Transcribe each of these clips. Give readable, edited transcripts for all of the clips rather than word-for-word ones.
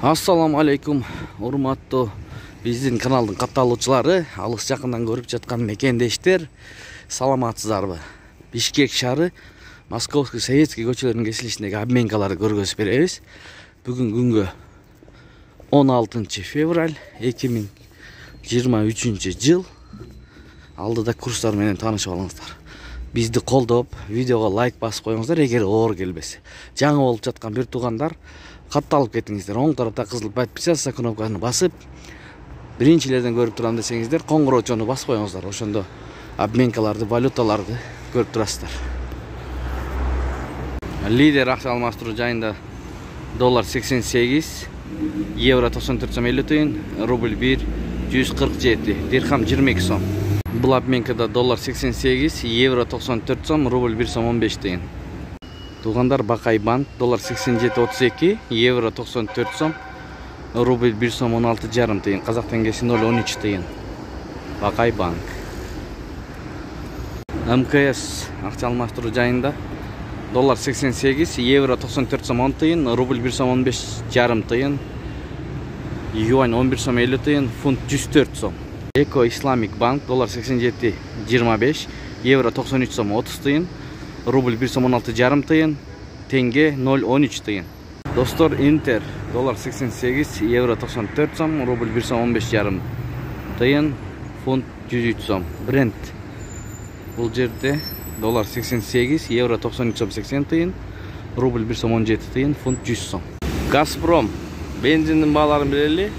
Assalamu алейкум, урматтуу биздин каналдын катталуучулары, алыс жакындан көрүп жаткан мекендештер, саламатсыздарбы? Бишкек шаары, Московский Советский көчөлөрүнүн кесилишиндеги обменкаларды көргөзүп беребиз. Бүгүн күнгө 16 февраль 2023 жыл. Алдыда курстар менен таанышып алыңыздар. Бизди колдоп, видеого лайк басып коюңуздар, эгер оор келбесе. Жаңы болуп жаткан бир туугандар катталып кетиңиздер. Оң тарапта кызыл подписаться кнопкасын басып, биринчилерден көрүп турам десеңиздер, коңгуроочону басып коюңуздар. Ошондо обменкаларды, валюталарды көрүп турасыздар. Лидер акча алмаштыруу жайында доллар 88, евро 94,50 тыйын, рубль 1 147, дирхам 22 сом. Бул обменкада доллар 88, евро 94 сом, рубль 1 сом 15 тыйын. Тугандар Бакай банк доллар 87,32, евро 94 сом, рубль 1 сом 16,5 тыйын, казак теңгеси 0,13 тыйын. Бакай банк. МКС акча алмаштыруу жайында доллар 88, евро 94 сом 10 тыйын, рубль 1 сом 15,5 тыйын, юань 11 сом 50 тыйын, фунт 104 сом. Эко Исламик банк доллар 87,25, евро 93 сом 30 тыйын, рубль 1 сом 16,5 тыйын, тенге 0,13 тыйын. Достор, Интер доллар 88, евро 94 сом, рубль 1 сом 15,5 тыйын, фунт 103 сом. Брент бул жерде доллар 88, евро 93 сом 80 тыйын, рубль 1 сом 17 тыйын, фунт 100 сом. Газпром бензиндин бааларын билели,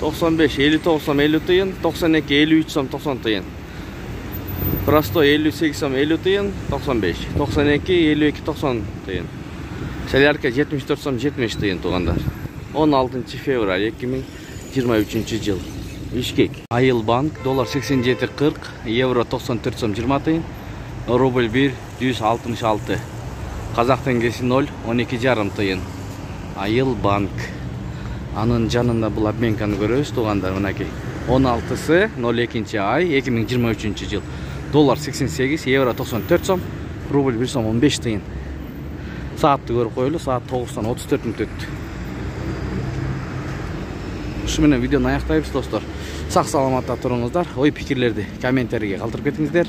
95 59 сом 50 тыйын, 92 53 сом 90 тыйын. Простой 58 сом 50 тыйын, 95, 92 52 90 тыйын. Солярка 74 сом 70 тыйын тугандар. 16 февраль 2023 жыл. Бишкек. Айыл банк доллар 87,40, евро 94 сом 20 тыйын, рубль 1 166, казак теңгеси 0,12,5 тыйын. Айыл банк. Анын жанында бул обменканы көрөбүз тугандар, мынакей. 16-сы 02 ай 2023 жыл. Доллар 88, евро 94 сом, рубль 1 сом 15 тыйын. Саатты көрүп коелу, саат 9-тан 34 мүнөт өттү. Ушу менен видеону аяктайбыз достор. Сак саламатта туруңуздар. Ой пикирлерди комментарийге калтырып кетиңиздер.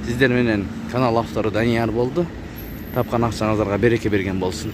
Сиздер менен канал автору Данияр болду. Тапкан акчаңыздарга береке берген болсун.